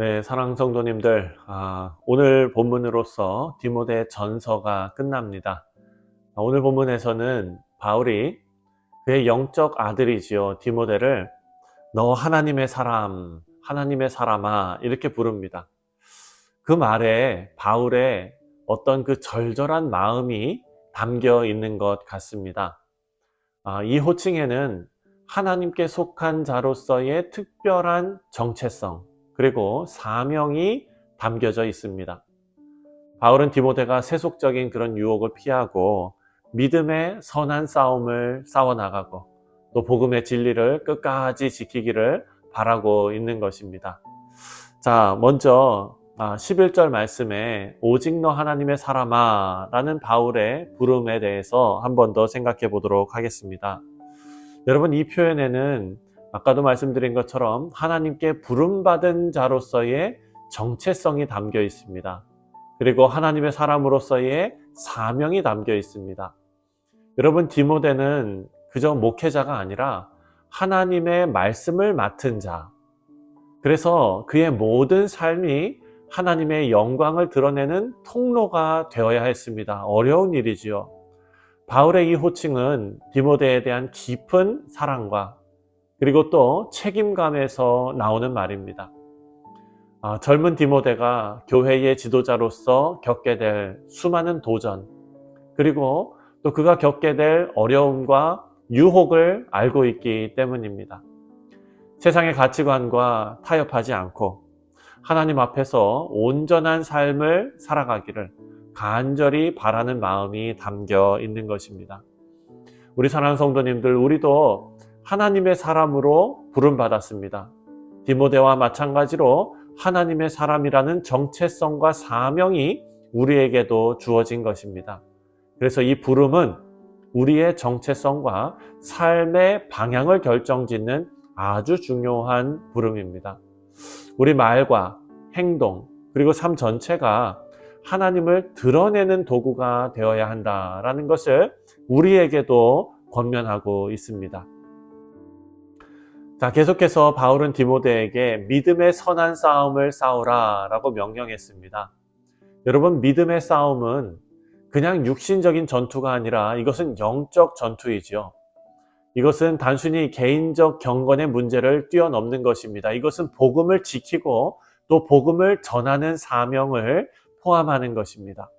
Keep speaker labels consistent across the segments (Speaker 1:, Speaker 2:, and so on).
Speaker 1: 네, 사랑하는 성도님들, 오늘 본문으로서 디모데 전서가 끝납니다. 오늘 본문에서는 바울이 그의 영적 아들이지요, 디모데를 너 하나님의 사람, 하나님의 사람아 이렇게 부릅니다. 그 말에 바울의 어떤 그 절절한 마음이 담겨 있는 것 같습니다. 이 호칭에는 하나님께 속한 자로서의 특별한 정체성, 그리고 사명이 담겨져 있습니다. 바울은 디모데가 세속적인 그런 유혹을 피하고 믿음의 선한 싸움을 싸워나가고 또 복음의 진리를 끝까지 지키기를 바라고 있는 것입니다. 자, 먼저 11절 말씀에 오직 너 하나님의 사람아 라는 바울의 부름에 대해서 한 번 더 생각해 보도록 하겠습니다. 여러분, 이 표현에는 아까도 말씀드린 것처럼 하나님께 부름받은 자로서의 정체성이 담겨 있습니다. 그리고 하나님의 사람으로서의 사명이 담겨 있습니다. 여러분, 디모데는 그저 목회자가 아니라 하나님의 말씀을 맡은 자, 그래서 그의 모든 삶이 하나님의 영광을 드러내는 통로가 되어야 했습니다. 어려운 일이지요. 바울의 이 호칭은 디모데에 대한 깊은 사랑과 그리고 또 책임감에서 나오는 말입니다. 젊은 디모데가 교회의 지도자로서 겪게 될 수많은 도전, 그리고 또 그가 겪게 될 어려움과 유혹을 알고 있기 때문입니다. 세상의 가치관과 타협하지 않고 하나님 앞에서 온전한 삶을 살아가기를 간절히 바라는 마음이 담겨 있는 것입니다. 우리 사랑하는 성도님들, 우리도 하나님의 사람으로 부름받았습니다. 디모데와 마찬가지로 하나님의 사람이라는 정체성과 사명이 우리에게도 주어진 것입니다. 그래서 이 부름은 우리의 정체성과 삶의 방향을 결정짓는 아주 중요한 부름입니다. 우리 말과 행동, 그리고 삶 전체가 하나님을 드러내는 도구가 되어야 한다라는 것을 우리에게도 권면하고 있습니다. 자, 계속해서 바울은 디모데에게 믿음의 선한 싸움을 싸우라 라고 명령했습니다. 여러분, 믿음의 싸움은 그냥 육신적인 전투가 아니라 이것은 영적 전투이죠. 이것은 단순히 개인적 경건의 문제를 뛰어넘는 것입니다. 이것은 복음을 지키고 또 복음을 전하는 사명을 포함하는 것입니다.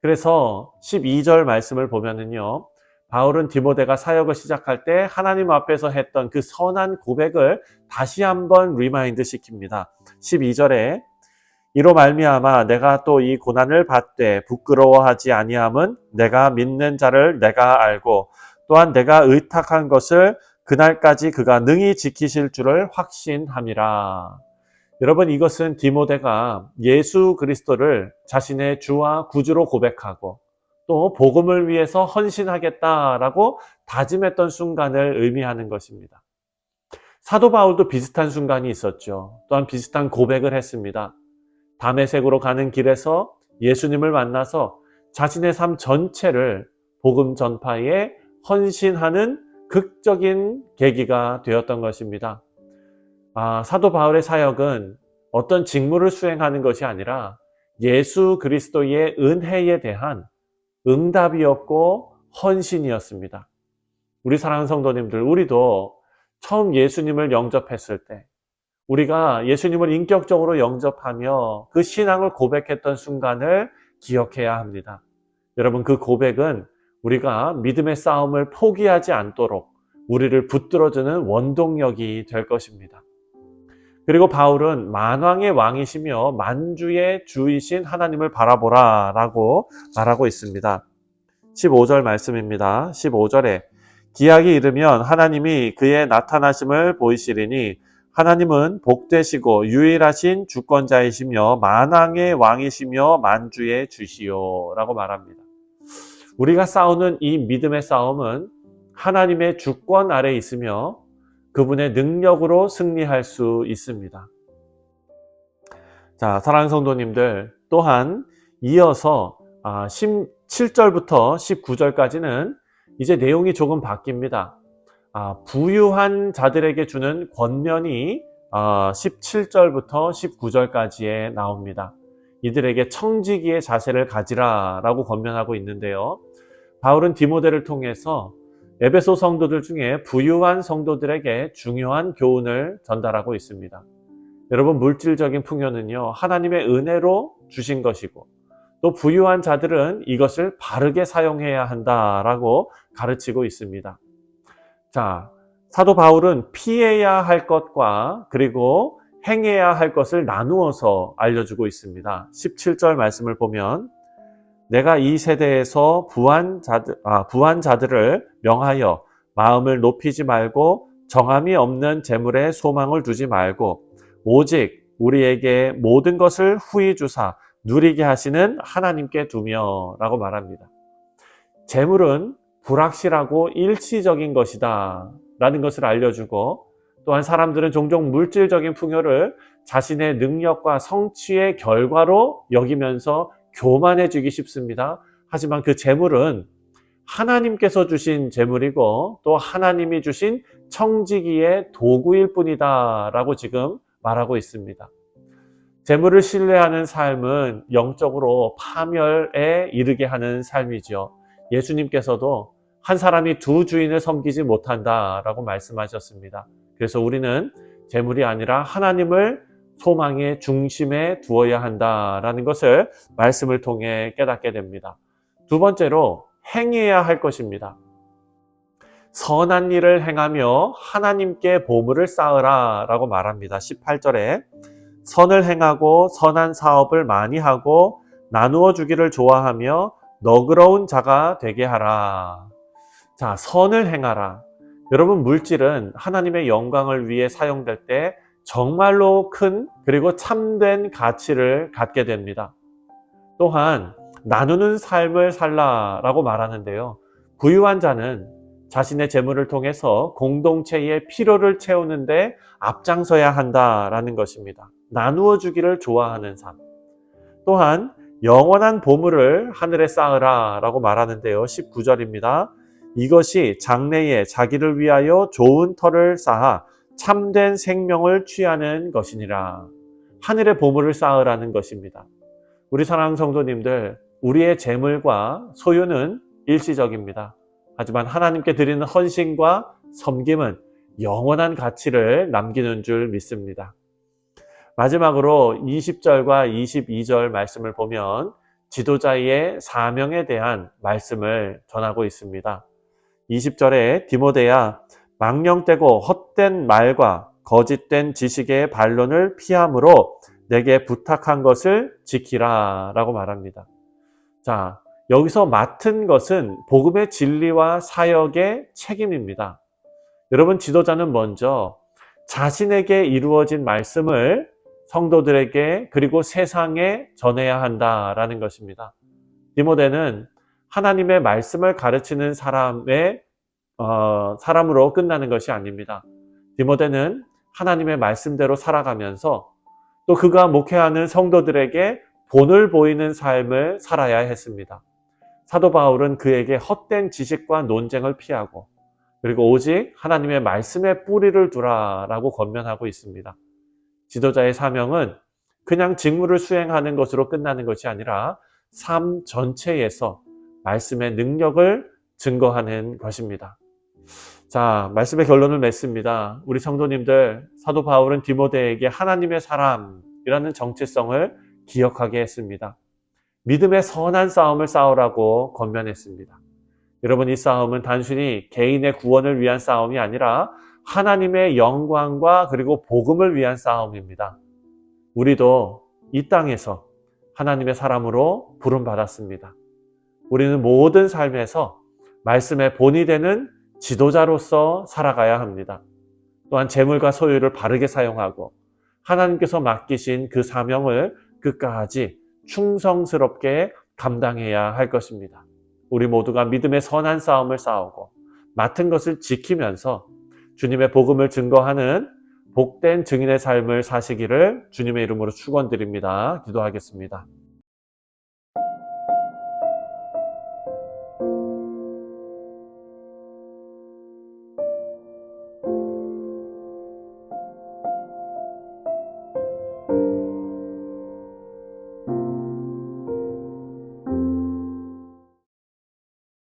Speaker 1: 그래서 12절 말씀을 보면은요, 바울은 디모데가 사역을 시작할 때 하나님 앞에서 했던 그 선한 고백을 다시 한번 리마인드 시킵니다. 12절에 이로 말미암아 내가 또 이 고난을 받되 부끄러워하지 아니함은 내가 믿는 자를 내가 알고 또한 내가 의탁한 것을 그날까지 그가 능히 지키실 줄을 확신함이라. 여러분, 이것은 디모데가 예수 그리스도를 자신의 주와 구주로 고백하고 또 복음을 위해서 헌신하겠다라고 다짐했던 순간을 의미하는 것입니다. 사도 바울도 비슷한 순간이 있었죠. 또한 비슷한 고백을 했습니다. 다메섹으로 가는 길에서 예수님을 만나서 자신의 삶 전체를 복음 전파에 헌신하는 극적인 계기가 되었던 것입니다. 사도 바울의 사역은 어떤 직무를 수행하는 것이 아니라 예수 그리스도의 은혜에 대한 응답이었고 헌신이었습니다. 우리 사랑하는 성도님들, 우리도 처음 예수님을 영접했을 때 우리가 예수님을 인격적으로 영접하며 그 신앙을 고백했던 순간을 기억해야 합니다. 여러분, 그 고백은 우리가 믿음의 싸움을 포기하지 않도록 우리를 붙들어주는 원동력이 될 것입니다. 그리고 바울은 만왕의 왕이시며 만주의 주이신 하나님을 바라보라 라고 말하고 있습니다. 15절 말씀입니다. 15절에 기약이 이르면 하나님이 그의 나타나심을 보이시리니 하나님은 복되시고 유일하신 주권자이시며 만왕의 왕이시며 만주의 주시오 라고 말합니다. 우리가 싸우는 이 믿음의 싸움은 하나님의 주권 아래 있으며 그분의 능력으로 승리할 수 있습니다. 자, 사랑하는 성도님들, 또한 이어서 17절부터 19절까지는 이제 내용이 조금 바뀝니다. 부유한 자들에게 주는 권면이 17절부터 19절까지에 나옵니다. 이들에게 청지기의 자세를 가지라 라고 권면하고 있는데요. 바울은 디모데를 통해서 에베소 성도들 중에 부유한 성도들에게 중요한 교훈을 전달하고 있습니다. 여러분, 물질적인 풍요는요, 하나님의 은혜로 주신 것이고, 또 부유한 자들은 이것을 바르게 사용해야 한다라고 가르치고 있습니다. 자, 사도 바울은 피해야 할 것과 그리고 행해야 할 것을 나누어서 알려주고 있습니다. 17절 말씀을 보면, 내가 이 세대에서 부한 자들을 명하여 마음을 높이지 말고 정함이 없는 재물에 소망을 두지 말고 오직 우리에게 모든 것을 후히 주사 누리게 하시는 하나님께 두며 라고 말합니다. 재물은 불확실하고 일시적인 것이다 라는 것을 알려주고, 또한 사람들은 종종 물질적인 풍요를 자신의 능력과 성취의 결과로 여기면서 교만해지기 쉽습니다. 하지만 그 재물은 하나님께서 주신 재물이고 또 하나님이 주신 청지기의 도구일 뿐이다 라고 지금 말하고 있습니다. 재물을 신뢰하는 삶은 영적으로 파멸에 이르게 하는 삶이죠. 예수님께서도 한 사람이 두 주인을 섬기지 못한다 라고 말씀하셨습니다. 그래서 우리는 재물이 아니라 하나님을 소망의 중심에 두어야 한다라는 것을 말씀을 통해 깨닫게 됩니다. 두 번째로 행해야 할 것입니다. 선한 일을 행하며 하나님께 보물을 쌓으라 라고 말합니다. 18절에 선을 행하고 선한 사업을 많이 하고 나누어 주기를 좋아하며 너그러운 자가 되게 하라. 자, 선을 행하라. 여러분, 물질은 하나님의 영광을 위해 사용될 때 정말로 큰 그리고 참된 가치를 갖게 됩니다. 또한 나누는 삶을 살라라고 말하는데요. 부유한 자는 자신의 재물을 통해서 공동체의 필요를 채우는데 앞장서야 한다라는 것입니다. 나누어 주기를 좋아하는 삶. 또한 영원한 보물을 하늘에 쌓으라 라고 말하는데요. 19절입니다. 이것이 장래에 자기를 위하여 좋은 터를 쌓아 참된 생명을 취하는 것이니라. 하늘의 보물을 쌓으라는 것입니다. 우리 사랑하는 성도님들, 우리의 재물과 소유는 일시적입니다. 하지만 하나님께 드리는 헌신과 섬김은 영원한 가치를 남기는 줄 믿습니다. 마지막으로 20절과 22절 말씀을 보면 지도자의 사명에 대한 말씀을 전하고 있습니다. 20절에 디모데야, 망령되고 헛된 말과 거짓된 지식의 반론을 피함으로 내게 부탁한 것을 지키라 라고 말합니다. 자, 여기서 맡은 것은 복음의 진리와 사역의 책임입니다. 여러분, 지도자는 먼저 자신에게 이루어진 말씀을 성도들에게 그리고 세상에 전해야 한다라는 것입니다. 디모데는 하나님의 말씀을 가르치는 사람으로 끝나는 것이 아닙니다. 디모데는 하나님의 말씀대로 살아가면서 또 그가 목회하는 성도들에게 본을 보이는 삶을 살아야 했습니다. 사도 바울은 그에게 헛된 지식과 논쟁을 피하고 그리고 오직 하나님의 말씀에 뿌리를 두라라고 권면하고 있습니다. 지도자의 사명은 그냥 직무를 수행하는 것으로 끝나는 것이 아니라 삶 전체에서 말씀의 능력을 증거하는 것입니다. 자, 말씀의 결론을 맺습니다. 우리 성도님들, 사도 바울은 디모데에게 하나님의 사람이라는 정체성을 기억하게 했습니다. 믿음의 선한 싸움을 싸우라고 권면했습니다. 여러분, 이 싸움은 단순히 개인의 구원을 위한 싸움이 아니라 하나님의 영광과 그리고 복음을 위한 싸움입니다. 우리도 이 땅에서 하나님의 사람으로 부름받았습니다. 우리는 모든 삶에서 말씀의 본이 되는 지도자로서 살아가야 합니다. 또한 재물과 소유를 바르게 사용하고 하나님께서 맡기신 그 사명을 끝까지 충성스럽게 감당해야 할 것입니다. 우리 모두가 믿음의 선한 싸움을 싸우고 맡은 것을 지키면서 주님의 복음을 증거하는 복된 증인의 삶을 사시기를 주님의 이름으로 축원드립니다. 기도하겠습니다.